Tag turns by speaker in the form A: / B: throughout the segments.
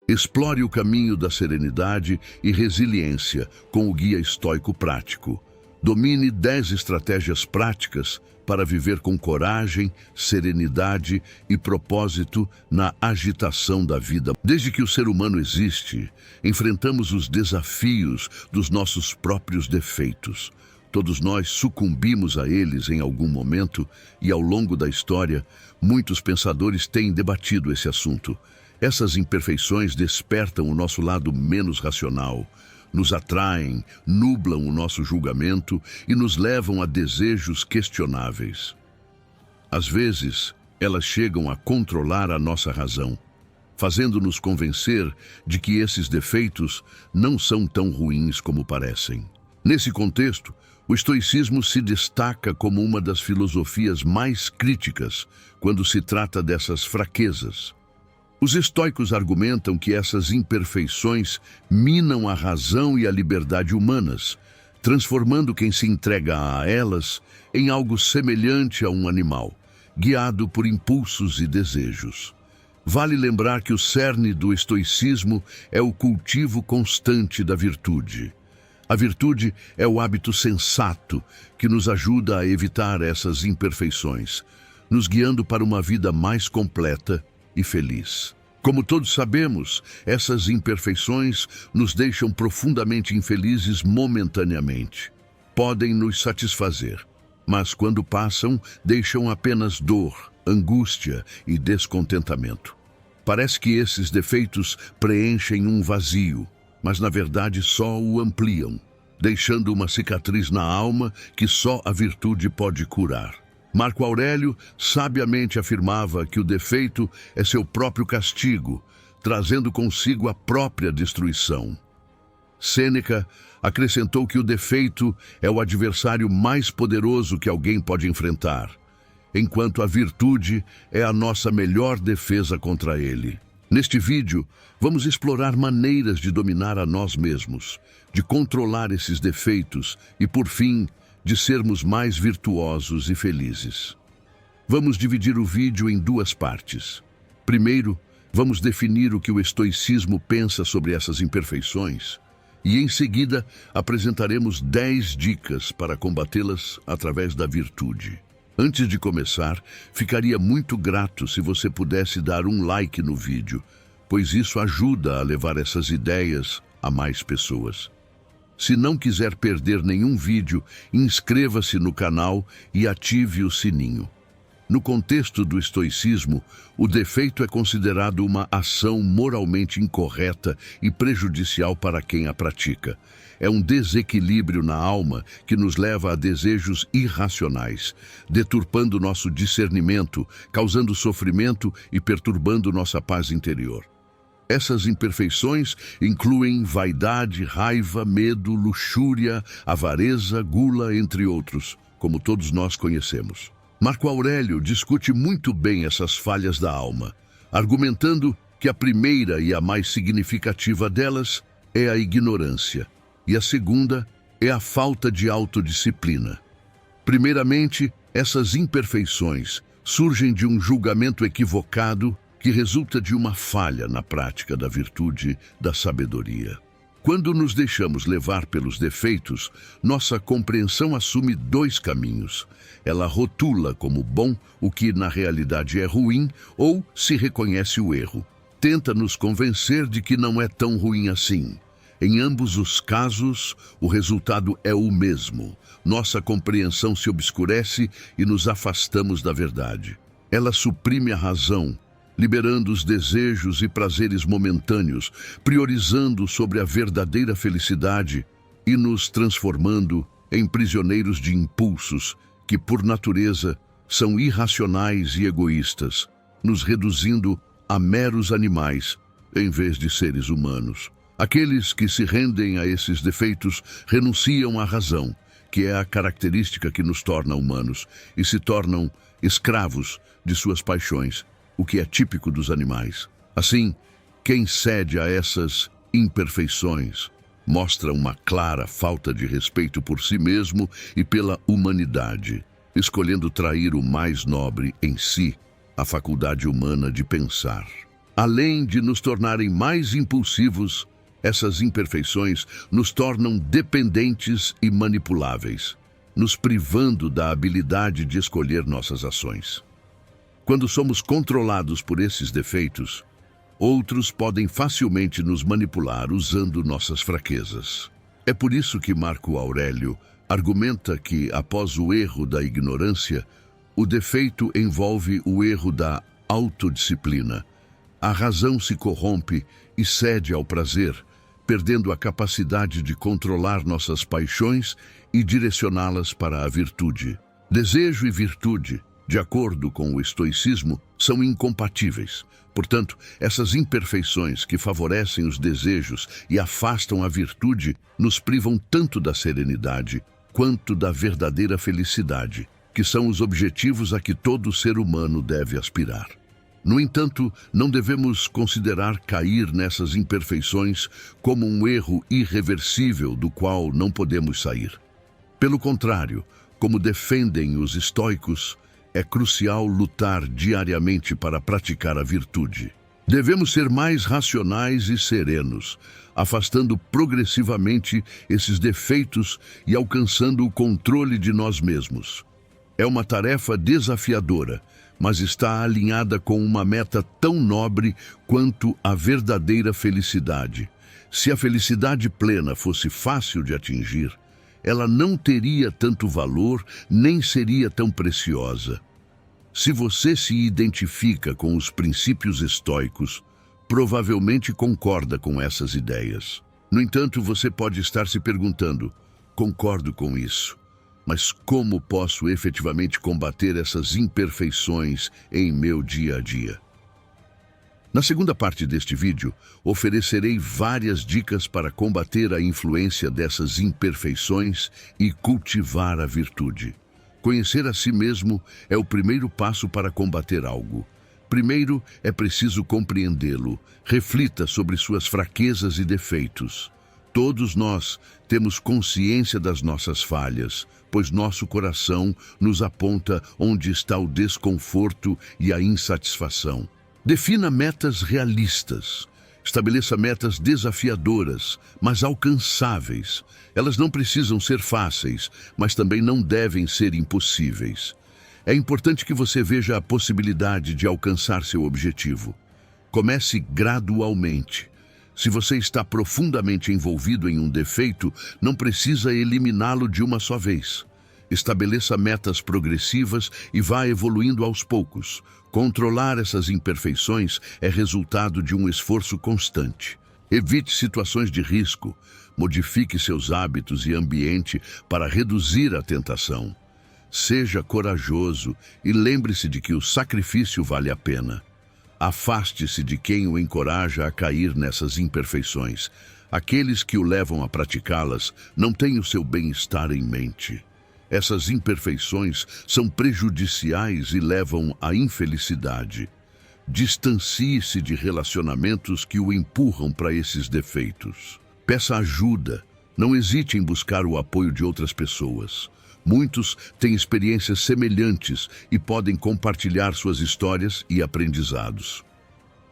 A: Explore o caminho da serenidade e resiliência com o Guia Estoico Prático. Domine 10 estratégias práticas para viver com coragem, serenidade e propósito na agitação da vida. Desde que o ser humano existe, enfrentamos os desafios dos nossos próprios defeitos. Todos nós sucumbimos a eles em algum momento e, ao longo da história, muitos pensadores têm debatido esse assunto. Essas imperfeições despertam o nosso lado menos racional, nos atraem, nublam o nosso julgamento e nos levam a desejos questionáveis. Às vezes, elas chegam a controlar a nossa razão, fazendo-nos convencer de que esses defeitos não são tão ruins como parecem. Nesse contexto, o estoicismo se destaca como uma das filosofias mais críticas quando se trata dessas fraquezas. Os estoicos argumentam que essas imperfeições minam a razão e a liberdade humanas, transformando quem se entrega a elas em algo semelhante a um animal, guiado por impulsos e desejos. Vale lembrar que o cerne do estoicismo é o cultivo constante da virtude. A virtude é o hábito sensato que nos ajuda a evitar essas imperfeições, nos guiando para uma vida mais completa e feliz. Como todos sabemos, essas imperfeições nos deixam profundamente infelizes momentaneamente. Podem nos satisfazer, mas quando passam, deixam apenas dor, angústia e descontentamento. Parece que esses defeitos preenchem um vazio, mas na verdade só o ampliam, deixando uma cicatriz na alma que só a virtude pode curar. Marco Aurélio sabiamente afirmava que o defeito é seu próprio castigo, trazendo consigo a própria destruição. Sêneca acrescentou que o defeito é o adversário mais poderoso que alguém pode enfrentar, enquanto a virtude é a nossa melhor defesa contra ele. Neste vídeo, vamos explorar maneiras de dominar a nós mesmos, de controlar esses defeitos e, por fim, de sermos mais virtuosos e felizes. Vamos dividir o vídeo em duas partes. Primeiro, vamos definir o que o estoicismo pensa sobre essas imperfeições e, em seguida, apresentaremos 10 dicas para combatê-las através da virtude. Antes de começar, ficaria muito grato se você pudesse dar um like no vídeo, pois isso ajuda a levar essas ideias a mais pessoas. Se não quiser perder nenhum vídeo, inscreva-se no canal e ative o sininho. No contexto do estoicismo, o defeito é considerado uma ação moralmente incorreta e prejudicial para quem a pratica. É um desequilíbrio na alma que nos leva a desejos irracionais, deturpando nosso discernimento, causando sofrimento e perturbando nossa paz interior. Essas imperfeições incluem vaidade, raiva, medo, luxúria, avareza, gula, entre outros, como todos nós conhecemos. Marco Aurélio discute muito bem essas falhas da alma, argumentando que a primeira e a mais significativa delas é a ignorância, e a segunda é a falta de autodisciplina. Primeiramente, essas imperfeições surgem de um julgamento equivocado que resulta de uma falha na prática da virtude da sabedoria. Quando nos deixamos levar pelos defeitos, nossa compreensão assume 2 caminhos. Ela rotula como bom o que na realidade é ruim ou se reconhece o erro. Tenta nos convencer de que não é tão ruim assim. Em ambos os casos, o resultado é o mesmo. Nossa compreensão se obscurece e nos afastamos da verdade. Ela suprime a razão, liberando os desejos e prazeres momentâneos, priorizando sobre a verdadeira felicidade e nos transformando em prisioneiros de impulsos que, por natureza, são irracionais e egoístas, nos reduzindo a meros animais em vez de seres humanos. Aqueles que se rendem a esses defeitos renunciam à razão, que é a característica que nos torna humanos, e se tornam escravos de suas paixões, o que é típico dos animais. Assim, quem cede a essas imperfeições mostra uma clara falta de respeito por si mesmo e pela humanidade, escolhendo trair o mais nobre em si, a faculdade humana de pensar. Além de nos tornarem mais impulsivos, essas imperfeições nos tornam dependentes e manipuláveis, nos privando da habilidade de escolher nossas ações. Quando somos controlados por esses defeitos, outros podem facilmente nos manipular usando nossas fraquezas. É por isso que Marco Aurélio argumenta que, após o erro da ignorância, o defeito envolve o erro da autodisciplina. A razão se corrompe e cede ao prazer, perdendo a capacidade de controlar nossas paixões e direcioná-las para a virtude. Desejo e virtude, de acordo com o estoicismo, são incompatíveis. Portanto, essas imperfeições que favorecem os desejos e afastam a virtude nos privam tanto da serenidade quanto da verdadeira felicidade, que são os objetivos a que todo ser humano deve aspirar. No entanto, não devemos considerar cair nessas imperfeições como um erro irreversível do qual não podemos sair. Pelo contrário, como defendem os estoicos, é crucial lutar diariamente para praticar a virtude. Devemos ser mais racionais e serenos, afastando progressivamente esses defeitos e alcançando o controle de nós mesmos. É uma tarefa desafiadora, mas está alinhada com uma meta tão nobre quanto a verdadeira felicidade. Se a felicidade plena fosse fácil de atingir, ela não teria tanto valor nem seria tão preciosa. Se você se identifica com os princípios estoicos, provavelmente concorda com essas ideias. No entanto, você pode estar se perguntando: concordo com isso, mas como posso efetivamente combater essas imperfeições em meu dia a dia? Na segunda parte deste vídeo, oferecerei várias dicas para combater a influência dessas imperfeições e cultivar a virtude. Conhecer a si mesmo é o primeiro passo para combater algo. Primeiro, é preciso compreendê-lo. Reflita sobre suas fraquezas e defeitos. Todos nós temos consciência das nossas falhas, pois nosso coração nos aponta onde está o desconforto e a insatisfação. Defina metas realistas. Estabeleça metas desafiadoras, mas alcançáveis. Elas não precisam ser fáceis, mas também não devem ser impossíveis. É importante que você veja a possibilidade de alcançar seu objetivo. Comece gradualmente. Se você está profundamente envolvido em um defeito, não precisa eliminá-lo de uma só vez. Estabeleça metas progressivas e vá evoluindo aos poucos. Controlar essas imperfeições é resultado de um esforço constante. Evite situações de risco. Modifique seus hábitos e ambiente para reduzir a tentação. Seja corajoso e lembre-se de que o sacrifício vale a pena. Afaste-se de quem o encoraja a cair nessas imperfeições. Aqueles que o levam a praticá-las não têm o seu bem-estar em mente. Essas imperfeições são prejudiciais e levam à infelicidade. Distancie-se de relacionamentos que o empurram para esses defeitos. Peça ajuda. Não hesite em buscar o apoio de outras pessoas. Muitos têm experiências semelhantes e podem compartilhar suas histórias e aprendizados.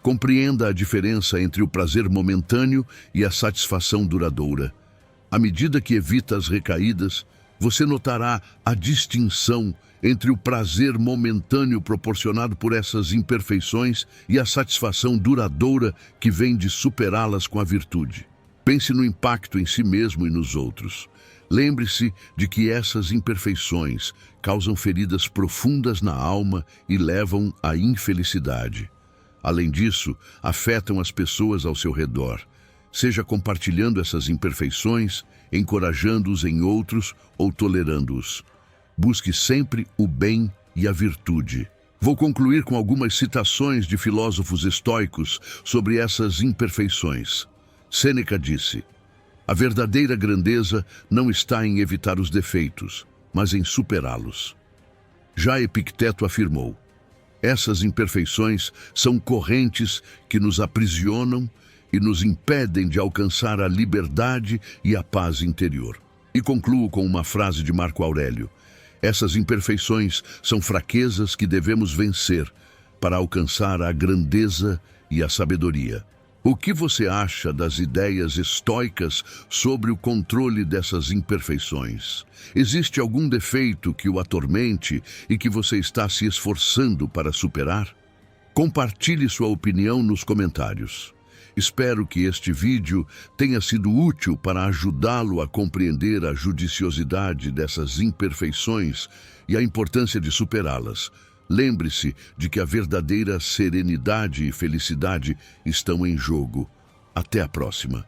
A: Compreenda a diferença entre o prazer momentâneo e a satisfação duradoura. À medida que evita as recaídas, você notará a distinção entre o prazer momentâneo proporcionado por essas imperfeições e a satisfação duradoura que vem de superá-las com a virtude. Pense no impacto em si mesmo e nos outros. Lembre-se de que essas imperfeições causam feridas profundas na alma e levam à infelicidade. Além disso, afetam as pessoas ao seu redor. Seja compartilhando essas imperfeições, encorajando-os em outros ou tolerando-os. Busque sempre o bem e a virtude. Vou concluir com algumas citações de filósofos estoicos sobre essas imperfeições. Sêneca disse: a verdadeira grandeza não está em evitar os defeitos, mas em superá-los. Já Epicteto afirmou: essas imperfeições são correntes que nos aprisionam e nos impedem de alcançar a liberdade e a paz interior. E concluo com uma frase de Marco Aurélio: essas imperfeições são fraquezas que devemos vencer para alcançar a grandeza e a sabedoria. O que você acha das ideias estoicas sobre o controle dessas imperfeições? Existe algum defeito que o atormente e que você está se esforçando para superar? Compartilhe sua opinião nos comentários. Espero que este vídeo tenha sido útil para ajudá-lo a compreender a judiciosidade dessas imperfeições e a importância de superá-las. Lembre-se de que a verdadeira serenidade e felicidade estão em jogo. Até a próxima.